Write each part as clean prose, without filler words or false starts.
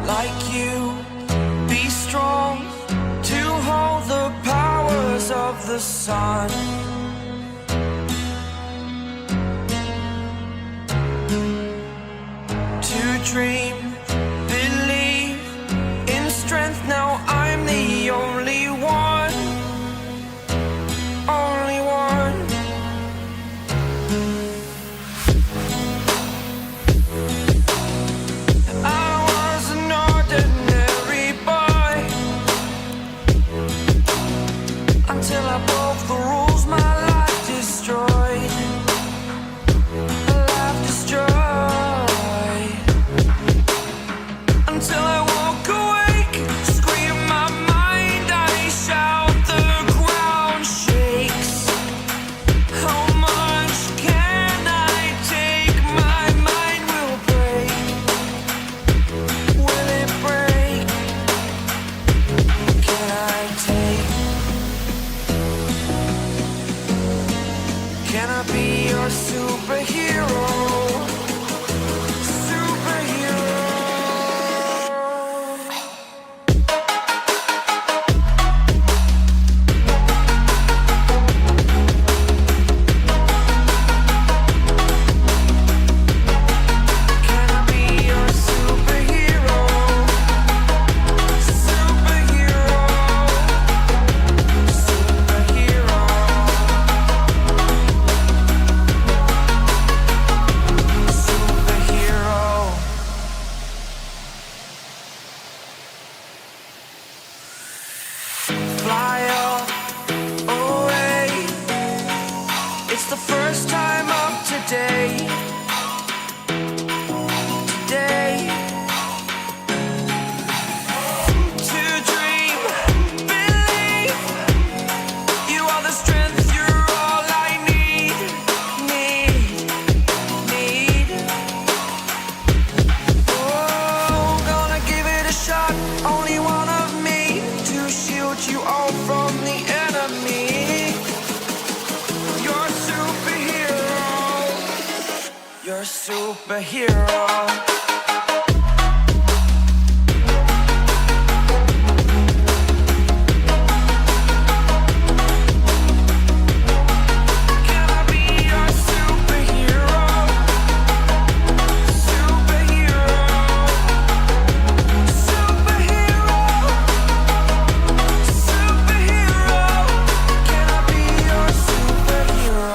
like you, be strong to hold the powers of the sun. To dream, believe in strength, now I'm the only one, only one. I was an ordinary boy until I broke the rules, my life destroyed, a life destroyed. Until I woke awake, scream my mind, I shout, the ground shakes. How much can I take? My mind will break. Will it break? Can I take? Can I be your superhero? Superhero. Can I be your superhero? Superhero. Superhero. Superhero. Fly up away. It's the first time of today. Today. To dream, believe. You are the strength, you're all I need. Need. Oh, gonna give it a shot. Only one of me to shield you all from the enemy. You're a superhero. You're a superhero. Can I be your superhero? Superhero. Superhero. Superhero. Can I be your superhero?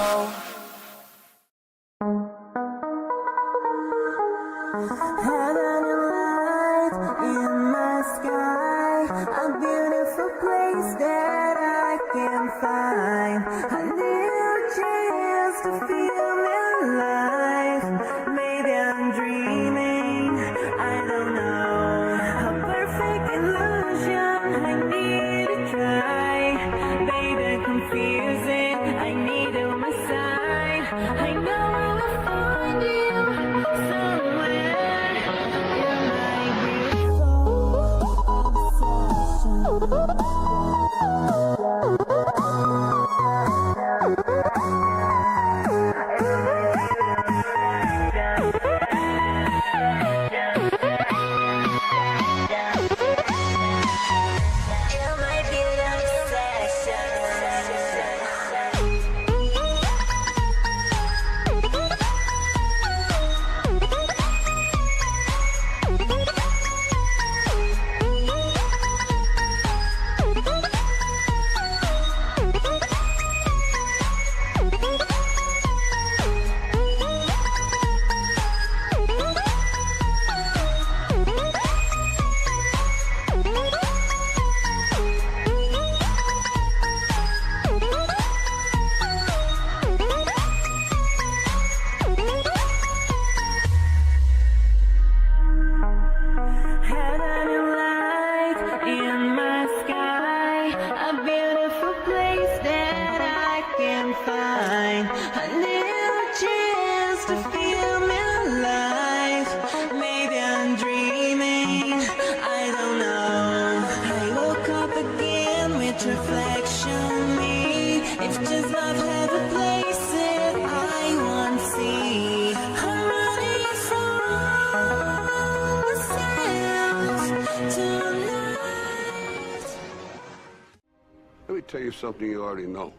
tell you something you already know.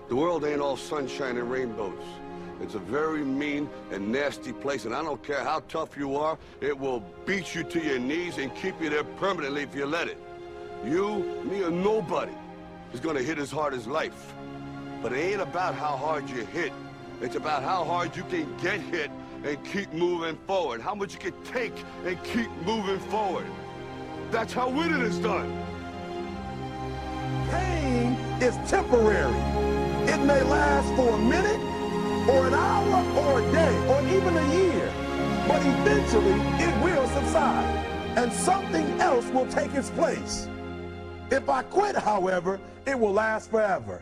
The world ain't all sunshine and rainbows. It's a very mean and nasty place, and I don't care how tough you are, it will beat you to your knees and keep you there permanently if you let it. You, me, or nobody is gonna hit as hard as life. But it ain't about how hard you hit. It's about how hard you can get hit and keep moving forward. How much you can take and keep moving forward. That's how winning is done. Pain is temporary. It may last for a minute, or an hour, or a day, or even a year. But eventually, it will subside, and something else will take its place. If I quit, however, it will last forever.